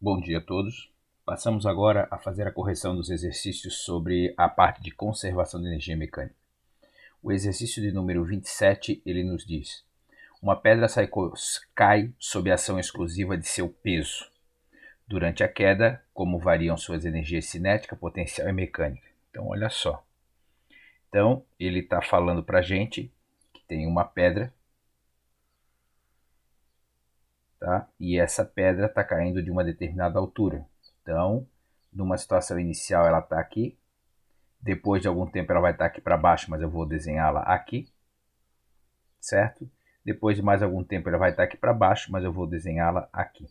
Bom dia a todos. Passamos agora a fazer a correção dos exercícios sobre a parte de conservação de energia mecânica. O exercício de número 27, ele nos diz: uma pedra cai sob a ação exclusiva de seu peso. Durante a queda, como variam suas energias cinética, potencial e mecânica? Então, olha só. Então, ele está falando para a gente que tem uma pedra, tá? E essa pedra está caindo de uma determinada altura. Então, numa situação inicial, ela está aqui. Depois de algum tempo, ela vai estar aqui para baixo, mas eu vou desenhá-la aqui, certo? Depois de mais algum tempo, ela vai estar aqui para baixo, mas eu vou desenhá-la aqui.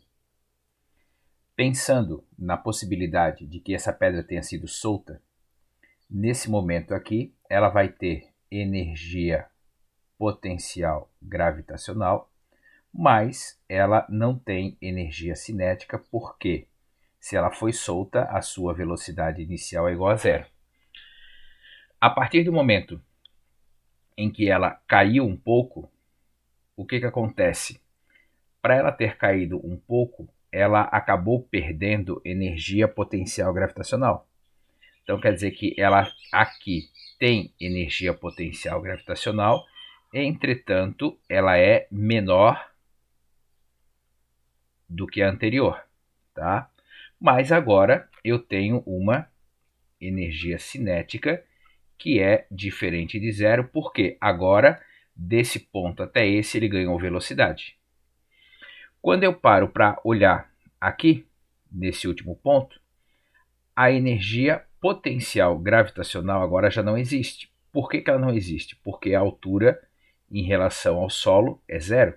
Pensando na possibilidade de que essa pedra tenha sido solta, nesse momento aqui, ela vai ter energia potencial gravitacional, mas ela não tem energia cinética, porque se ela foi solta, a sua velocidade inicial é igual a zero. A partir do momento em que ela caiu um pouco, o que acontece? Para ela ter caído um pouco, ela acabou perdendo energia potencial gravitacional. Então quer dizer que ela aqui tem energia potencial gravitacional, entretanto, ela é menor do que a anterior, tá? Mas agora eu tenho uma energia cinética que é diferente de zero, porque agora, desse ponto até esse, ele ganhou velocidade. Quando eu paro para olhar aqui, nesse último ponto, a energia potencial gravitacional agora já não existe. Por que ela não existe? Porque a altura em relação ao solo é zero.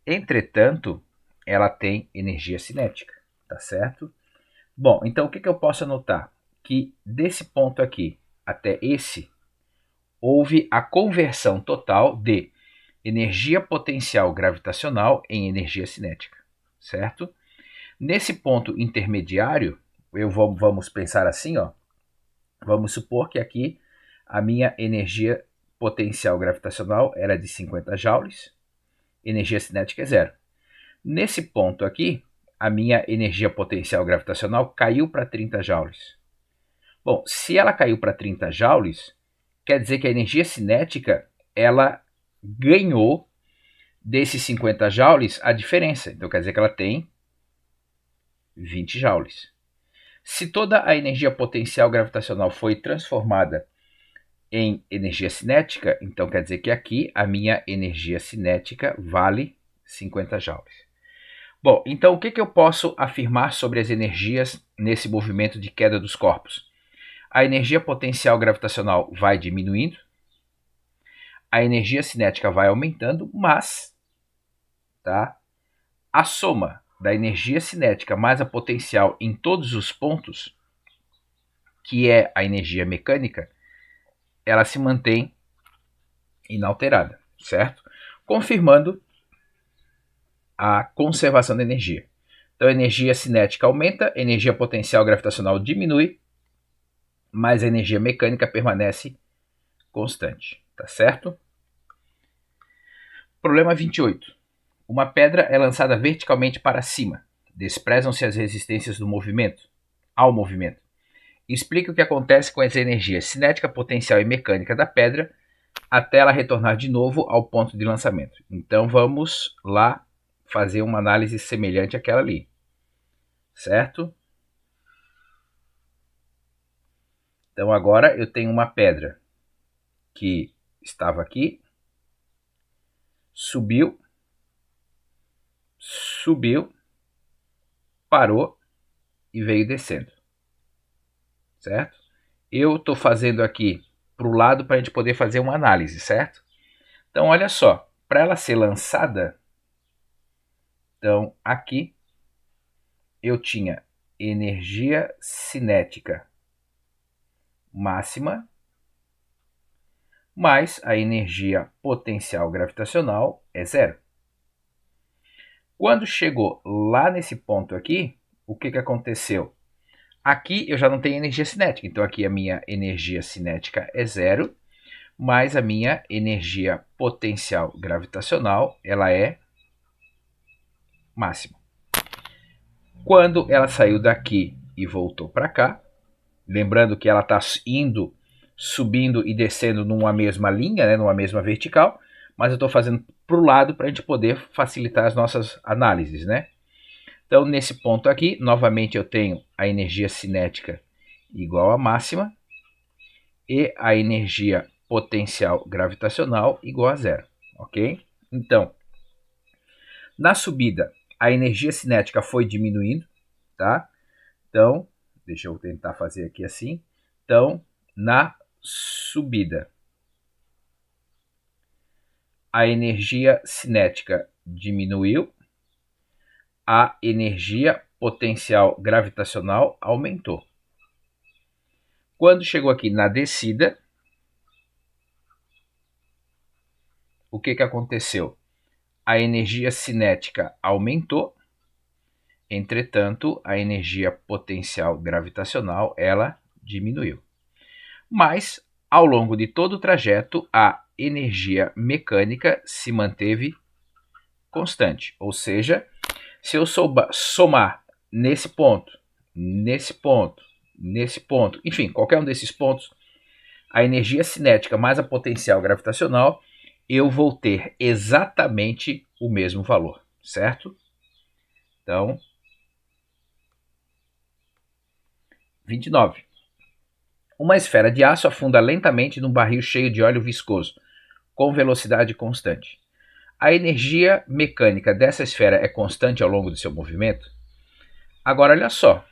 Entretanto, ela tem energia cinética, tá certo? Bom, então o que eu posso anotar? Que desse ponto aqui até esse, houve a conversão total de energia potencial gravitacional em energia cinética, certo? Nesse ponto intermediário, vamos pensar assim, ó. Vamos supor que aqui a minha energia potencial gravitacional era de 50 joules, energia cinética é zero. Nesse ponto aqui, a minha energia potencial gravitacional caiu para 30 joules. Bom, se ela caiu para 30 joules, quer dizer que a energia cinética ela ganhou desses 50 joules a diferença. Então quer dizer que ela tem 20 joules. Se toda a energia potencial gravitacional foi transformada em energia cinética, então quer dizer que aqui a minha energia cinética vale 50 joules. Bom, então o que eu posso afirmar sobre as energias nesse movimento de queda dos corpos? A energia potencial gravitacional vai diminuindo, a energia cinética vai aumentando, mas tá, a soma da energia cinética mais a potencial em todos os pontos, que é a energia mecânica, ela se mantém inalterada, certo? Confirmando a conservação da energia. Então a energia cinética aumenta, a energia potencial gravitacional diminui, mas a energia mecânica permanece constante, tá certo? Problema 28. Uma pedra é lançada verticalmente para cima. Desprezam-se as resistências do movimento, ao movimento. Explique o que acontece com as energias cinética, potencial e mecânica da pedra até ela retornar de novo ao ponto de lançamento. Então vamos lá fazer uma análise semelhante àquela ali, certo? Então agora eu tenho uma pedra que estava aqui, subiu, parou e veio descendo, certo? Eu estou fazendo aqui para o lado para a gente poder fazer uma análise, certo? Então olha só, para ela ser lançada, então aqui eu tinha energia cinética máxima mais a energia potencial gravitacional é zero. Quando chegou lá nesse ponto aqui, o que aconteceu? Aqui eu já não tenho energia cinética, então aqui a minha energia cinética é zero, mas a minha energia potencial gravitacional ela é máxima. Quando ela saiu daqui e voltou para cá, lembrando que ela está indo, subindo e descendo numa mesma linha, né, numa mesma vertical, mas eu estou fazendo para o lado para a gente poder facilitar as nossas análises, né? Então, nesse ponto aqui, novamente eu tenho a energia cinética igual à máxima e a energia potencial gravitacional igual a zero, ok? Então, na subida, a energia cinética foi diminuindo, tá? Então, deixa eu tentar fazer aqui assim. Então, na subida, a energia cinética diminuiu, a energia potencial gravitacional aumentou. Quando chegou aqui na descida, o que aconteceu? A energia cinética aumentou, entretanto, a energia potencial gravitacional ela diminuiu. Mas, ao longo de todo o trajeto, a energia mecânica se manteve constante. Ou seja, se eu somar nesse ponto, nesse ponto, nesse ponto, enfim, qualquer um desses pontos, a energia cinética mais a potencial gravitacional, eu vou ter exatamente o mesmo valor, certo? Então, 29. Uma esfera de aço afunda lentamente num barril cheio de óleo viscoso, com velocidade constante. A energia mecânica dessa esfera é constante ao longo do seu movimento? Agora, olha só,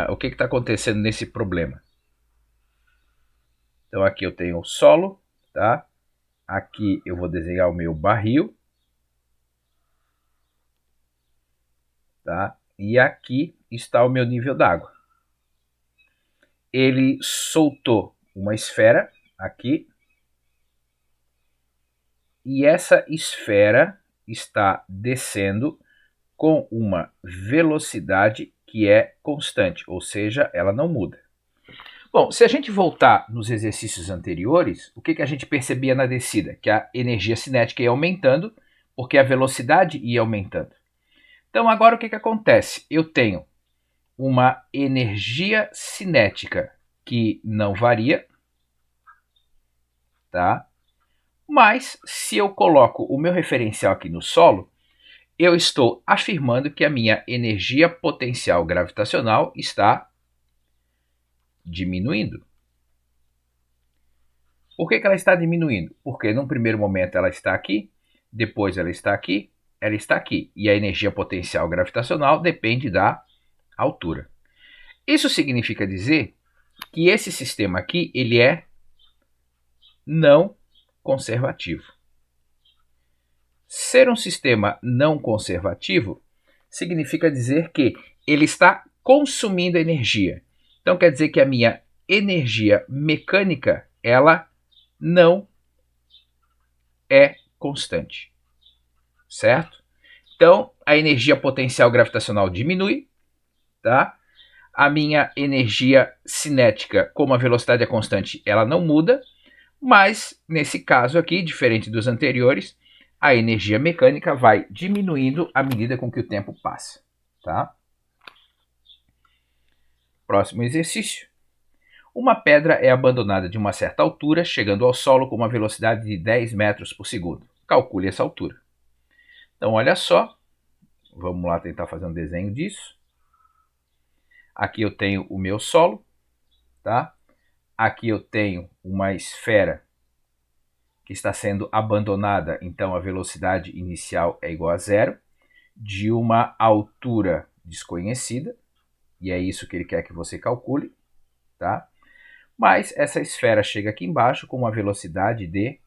o que está acontecendo nesse problema. Então, aqui eu tenho o solo, tá? Aqui eu vou desenhar o meu barril, tá? E aqui está o meu nível d'água. Ele soltou uma esfera aqui, e essa esfera está descendo com uma velocidade que é constante, ou seja, ela não muda. Bom, se a gente voltar nos exercícios anteriores, o que a gente percebia na descida? Que a energia cinética ia aumentando, porque a velocidade ia aumentando. Então, agora o que acontece? Eu tenho uma energia cinética que não varia, tá? Mas, se eu coloco o meu referencial aqui no solo, eu estou afirmando que a minha energia potencial gravitacional está diminuindo. Por que ela está diminuindo? Porque num primeiro momento ela está aqui, depois ela está aqui, ela está aqui. E a energia potencial gravitacional depende da altura. Isso significa dizer que esse sistema aqui ele é não conservativo. Ser um sistema não conservativo significa dizer que ele está consumindo energia. Então quer dizer que a minha energia mecânica ela não é constante, certo? Então a energia potencial gravitacional diminui, tá? A minha energia cinética, como a velocidade é constante, ela não muda, mas nesse caso aqui, diferente dos anteriores, a energia mecânica vai diminuindo à medida com que o tempo passa, tá? Próximo exercício. Uma pedra é abandonada de uma certa altura, chegando ao solo com uma velocidade de 10 metros por segundo. Calcule essa altura. Então, olha só. Vamos lá tentar fazer um desenho disso. Aqui eu tenho o meu solo, tá? Aqui eu tenho uma esfera que está sendo abandonada, então a velocidade inicial é igual a zero, de uma altura desconhecida, e é isso que ele quer que você calcule, tá? Mas essa esfera chega aqui embaixo com uma velocidade de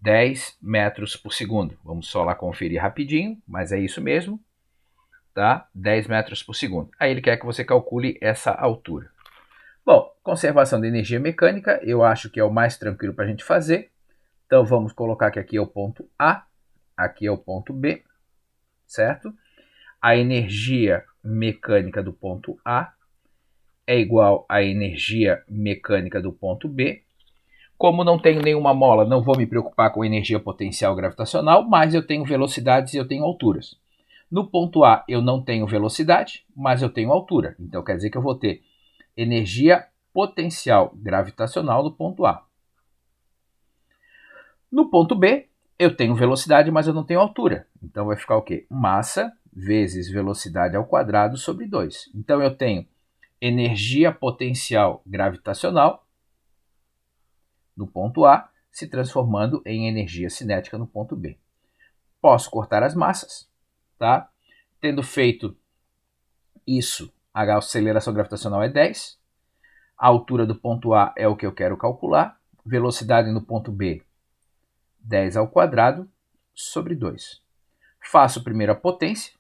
10 metros por segundo. Vamos só lá conferir rapidinho, mas é isso mesmo, tá? 10 metros por segundo. Aí ele quer que você calcule essa altura. Bom, conservação de energia mecânica, eu acho que é o mais tranquilo para a gente fazer. Então vamos colocar que aqui é o ponto A, aqui é o ponto B, certo? A energia mecânica do ponto A é igual à energia mecânica do ponto B. Como não tenho nenhuma mola, não vou me preocupar com energia potencial gravitacional, mas eu tenho velocidades e eu tenho alturas. No ponto A eu não tenho velocidade, mas eu tenho altura. Então quer dizer que eu vou ter energia potencial gravitacional no ponto A. No ponto B, eu tenho velocidade, mas eu não tenho altura. Então vai ficar o quê? Massa vezes velocidade ao quadrado sobre 2. Então eu tenho energia potencial gravitacional no ponto A, se transformando em energia cinética no ponto B. Posso cortar as massas, tá? Tendo feito isso, a aceleração gravitacional é 10. A altura do ponto A é o que eu quero calcular. Velocidade no ponto B, 10 ao quadrado sobre 2. Faço primeiro a potência.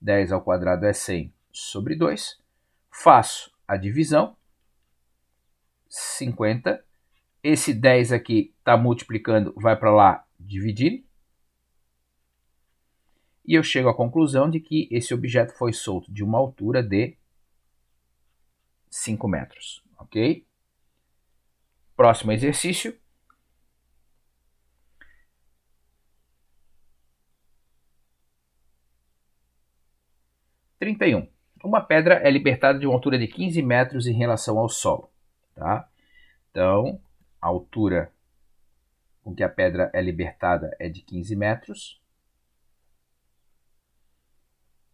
10 ao quadrado é 100 sobre 2. Faço a divisão. 50. Esse 10 aqui está multiplicando, vai para lá dividindo. E eu chego à conclusão de que esse objeto foi solto de uma altura de 5 metros. Ok? Próximo exercício. Uma pedra é libertada de uma altura de 15 metros em relação ao solo. Tá? Então, a altura com que a pedra é libertada é de 15 metros.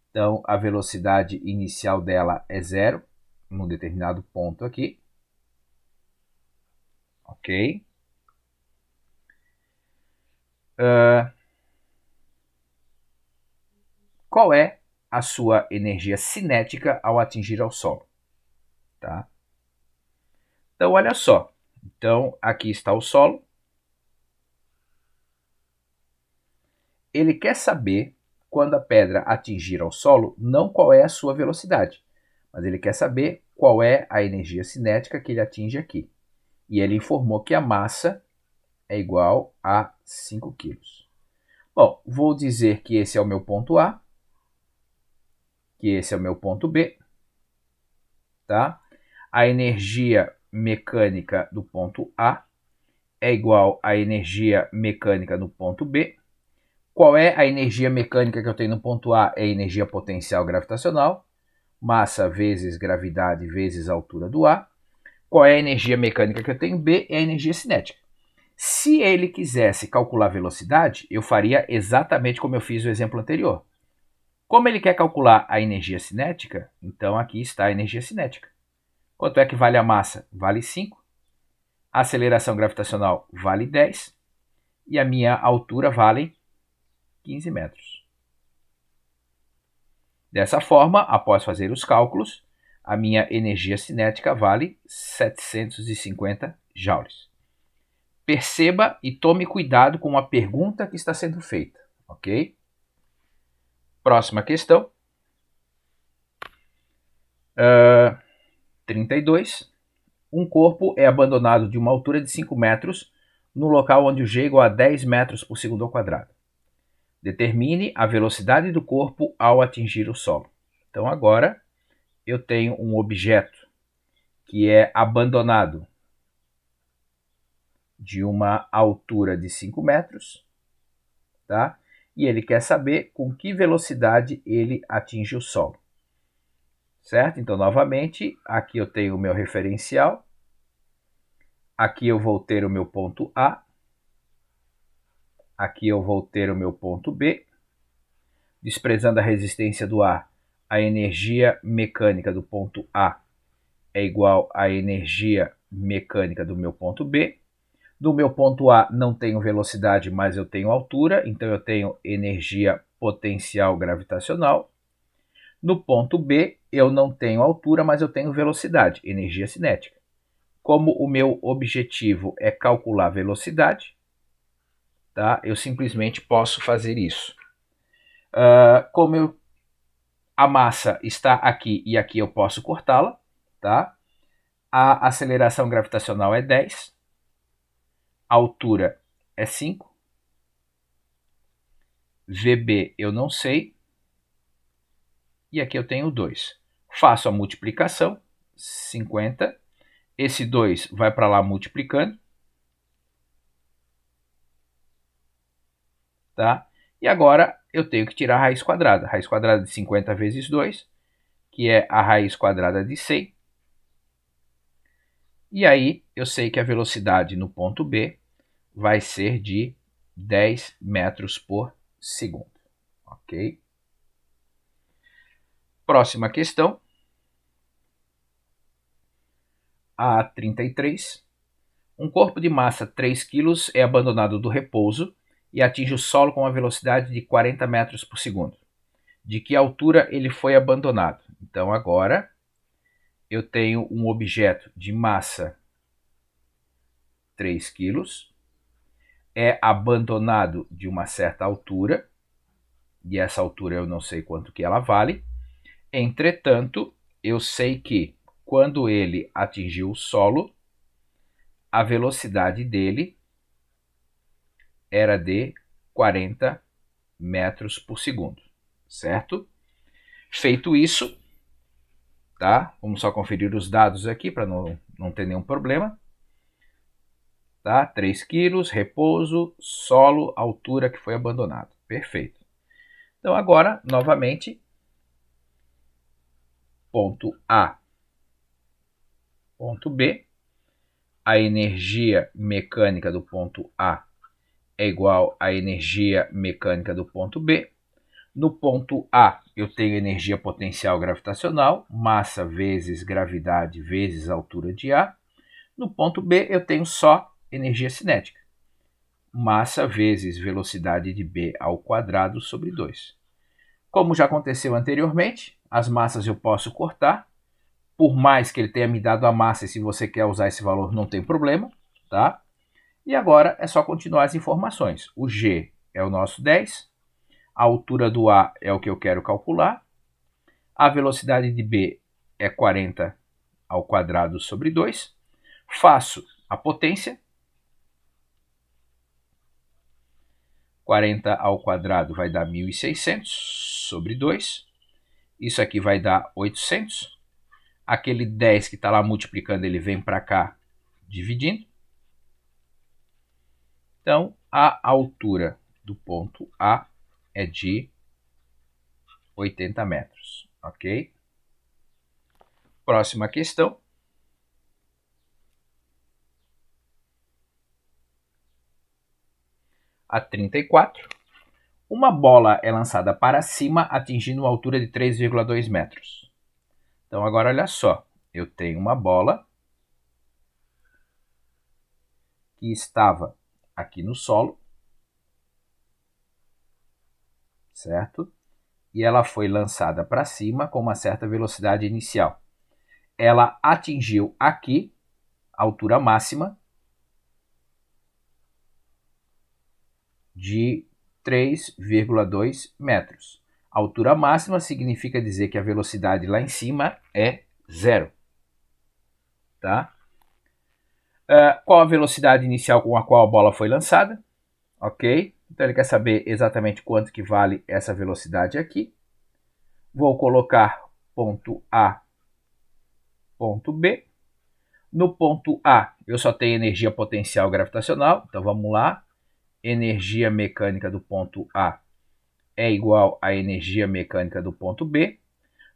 Então, a velocidade inicial dela é 0, num determinado ponto aqui. Ok? Qual é a sua energia cinética ao atingir ao solo? Tá? Então, olha só. Então, aqui está o solo. Ele quer saber, quando a pedra atingir ao solo, não qual é a sua velocidade, mas ele quer saber qual é a energia cinética que ele atinge aqui. E ele informou que a massa é igual a 5 kg. Bom, vou dizer que esse é o meu ponto A, que esse é o meu ponto B, tá? A energia mecânica do ponto A é igual à energia mecânica no ponto B. Qual é a energia mecânica que eu tenho no ponto A? É a energia potencial gravitacional, massa vezes gravidade vezes a altura do A. Qual é a energia mecânica que eu tenho? B é a energia cinética. Se ele quisesse calcular velocidade, eu faria exatamente como eu fiz no exemplo anterior. Como ele quer calcular a energia cinética, então aqui está a energia cinética. Quanto é que vale a massa? Vale 5. A aceleração gravitacional vale 10. E a minha altura vale 15 metros. Dessa forma, após fazer os cálculos, a minha energia cinética vale 750 joules. Perceba e tome cuidado com a pergunta que está sendo feita, ok? Próxima questão. 32. Um corpo é abandonado de uma altura de 5 metros no local onde o G é igual a 10 metros por segundo ao quadrado. Determine a velocidade do corpo ao atingir o solo. Então agora eu tenho um objeto que é abandonado de uma altura de 5 metros, tá? E ele quer saber com que velocidade ele atinge o solo. Certo? Então, novamente, aqui eu tenho o meu referencial. Aqui eu vou ter o meu ponto A. Aqui eu vou ter o meu ponto B. Desprezando a resistência do ar, a energia mecânica do ponto A é igual à energia mecânica do meu ponto B. Do meu ponto A não tenho velocidade, mas eu tenho altura, então eu tenho energia potencial gravitacional. No ponto B, eu não tenho altura, mas eu tenho velocidade, energia cinética. Como o meu objetivo é calcular velocidade, tá? Eu simplesmente posso fazer isso. Como a massa está aqui e aqui eu posso cortá-la, tá? A aceleração gravitacional é 10, a altura é 5, VB eu não sei, e aqui eu tenho 2. Faço a multiplicação, 50, esse 2 vai para lá multiplicando, tá? E agora eu tenho que tirar a raiz quadrada. Raiz quadrada de 50 vezes 2, que é a raiz quadrada de 100. E aí eu sei que a velocidade no ponto B vai ser de 10 metros por segundo. Ok? Próxima questão. A 33. Um corpo de massa 3 kg é abandonado do repouso e atinge o solo com uma velocidade de 40 metros por segundo. De que altura ele foi abandonado? Então agora eu tenho um objeto de massa 3 kg, é abandonado de uma certa altura, e essa altura eu não sei quanto que ela vale. Entretanto, eu sei que quando ele atingiu o solo, a velocidade dele era de 40 metros por segundo, certo? Feito isso, tá? Vamos só conferir os dados aqui para não ter nenhum problema. Tá? 3 quilos, repouso, solo, altura que foi abandonado. Perfeito. Então agora, novamente, ponto A, ponto B. A energia mecânica do ponto A é igual à energia mecânica do ponto B. No ponto A, eu tenho energia potencial gravitacional, massa vezes gravidade vezes altura de A. No ponto B, eu tenho só energia cinética, massa vezes velocidade de B ao quadrado sobre 2. Como já aconteceu anteriormente, as massas eu posso cortar. Por mais que ele tenha me dado a massa, e se você quer usar esse valor, não tem problema, tá? E agora é só continuar as informações. O G é o nosso 10, a altura do A é o que eu quero calcular, a velocidade de B é 40 ao quadrado sobre 2, faço a potência, 40 ao quadrado vai dar 1.600 sobre 2, isso aqui vai dar 800, aquele 10 que está lá multiplicando, ele vem para cá dividindo. Então, a altura do ponto A é de 80 metros, ok? Próxima questão. A 34. Uma bola é lançada para cima, atingindo uma altura de 3,2 metros. Então, agora olha só. Eu tenho uma bola que estava aqui no solo, certo? E ela foi lançada para cima com uma certa velocidade inicial. Ela atingiu aqui a altura máxima de 3,2 metros. A altura máxima significa dizer que a velocidade lá em cima é zero. Tá? Qual a velocidade inicial com a qual a bola foi lançada? Ok? Então ele quer saber exatamente quanto que vale essa velocidade aqui. Vou colocar ponto A, ponto B. No ponto A, eu só tenho energia potencial gravitacional. Então vamos lá. Energia mecânica do ponto A é igual à energia mecânica do ponto B.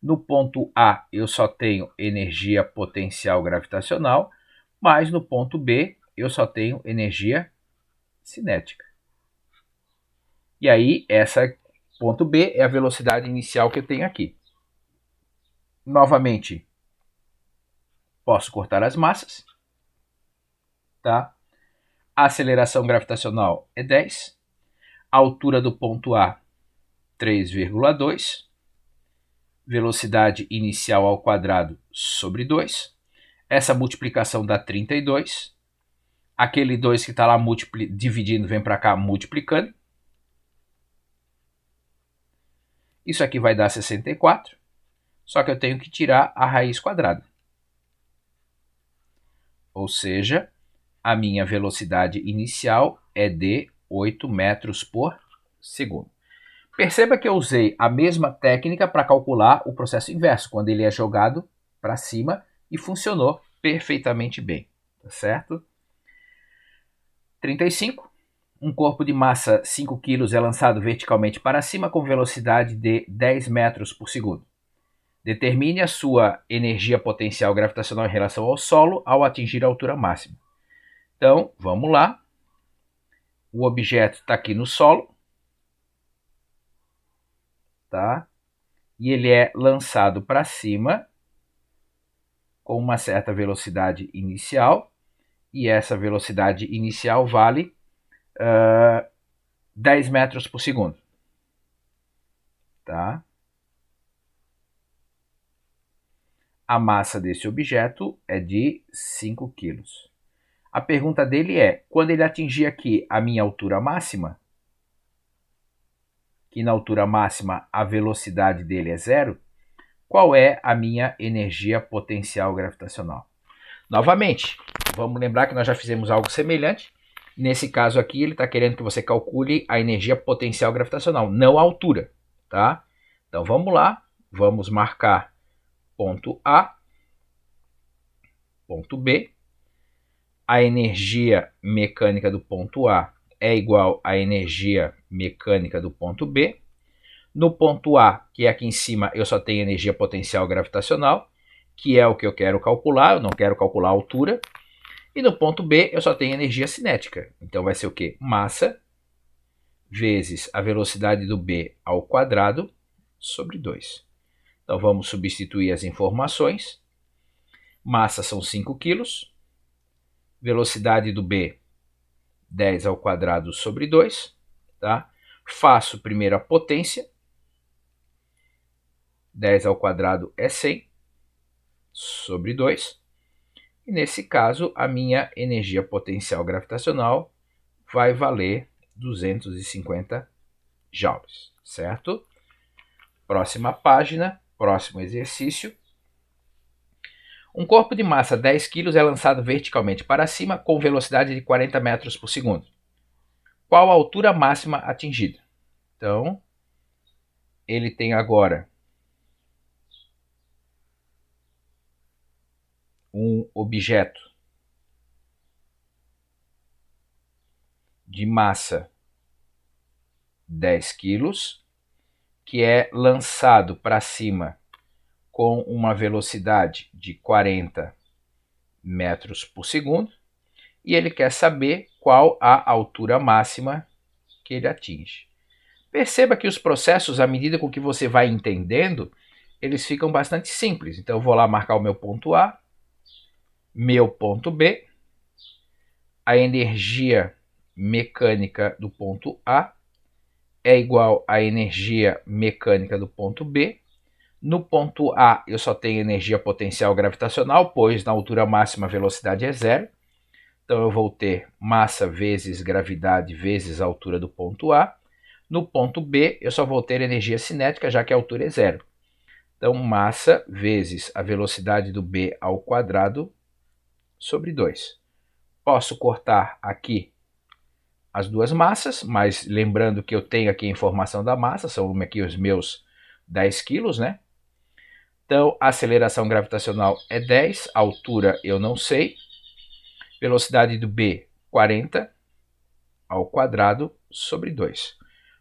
No ponto A, eu só tenho energia potencial gravitacional, mas no ponto B, eu só tenho energia cinética. E aí, essa ponto B é a velocidade inicial que eu tenho aqui. Novamente, posso cortar as massas. Tá? A aceleração gravitacional é 10. A altura do ponto A, 3,2. Velocidade inicial ao quadrado sobre 2. Essa multiplicação dá 32. Aquele 2 que está lá dividindo vem para cá multiplicando. Isso aqui vai dar 64. Só que eu tenho que tirar a raiz quadrada. Ou seja, a minha velocidade inicial é de 8 metros por segundo. Perceba que eu usei a mesma técnica para calcular o processo inverso, quando ele é jogado para cima, e funcionou perfeitamente bem, tá certo? 35. Um corpo de massa 5 kg é lançado verticalmente para cima com velocidade de 10 metros por segundo. Determine a sua energia potencial gravitacional em relação ao solo ao atingir a altura máxima. Então, vamos lá. O objeto está aqui no solo, tá? E ele é lançado para cima com uma certa velocidade inicial, e essa velocidade inicial vale 10 metros por segundo. Tá? A massa desse objeto é de 5 kg. A pergunta dele é, quando ele atingir aqui a minha altura máxima, que na altura máxima a velocidade dele é zero, qual é a minha energia potencial gravitacional? Novamente, vamos lembrar que nós já fizemos algo semelhante. Nesse caso aqui, ele está querendo que você calcule a energia potencial gravitacional, não a altura. Tá? Então vamos lá, vamos marcar ponto A, ponto B. A energia mecânica do ponto A é igual à energia mecânica do ponto B. No ponto A, que é aqui em cima, eu só tenho energia potencial gravitacional, que é o que eu quero calcular, eu não quero calcular a altura. E no ponto B, eu só tenho energia cinética. Então vai ser o quê? Massa vezes a velocidade do B ao quadrado sobre 2. Então vamos substituir as informações. Massa são 5 kg. Velocidade do B, 10 ao quadrado sobre 2. Tá? Faço primeiro a potência. 10 ao quadrado é 100 sobre 2. E nesse caso, a minha energia potencial gravitacional vai valer 250 joules, certo? Próxima página, próximo exercício. Um corpo de massa 10 kg é lançado verticalmente para cima com velocidade de 40 metros por segundo. Qual a altura máxima atingida? Então, ele tem agora um objeto de massa 10 kg, que é lançado para cima com uma velocidade de 40 metros por segundo, e ele quer saber qual a altura máxima que ele atinge. Perceba que os processos, à medida com que você vai entendendo, eles ficam bastante simples. Então eu vou lá marcar o meu ponto A, meu ponto B, a energia mecânica do ponto A é igual à energia mecânica do ponto B. No ponto A eu só tenho energia potencial gravitacional, pois na altura máxima a velocidade é zero. Então eu vou ter massa vezes gravidade vezes a altura do ponto A. No ponto B eu só vou ter energia cinética, já que a altura é zero. Então massa vezes a velocidade do B ao quadrado sobre 2. Posso cortar aqui as duas massas, mas lembrando que eu tenho aqui a informação da massa, são aqui os meus 10 quilos, né? Então, a aceleração gravitacional é 10, a altura eu não sei. Velocidade do B, 40 ao quadrado sobre 2.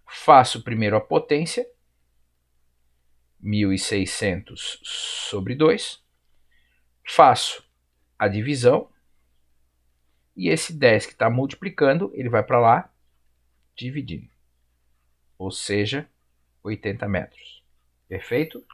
Faço primeiro a potência, 1.600 sobre 2. Faço a divisão, e esse 10 que está multiplicando, ele vai para lá, dividindo. Ou seja, 80 metros. Perfeito?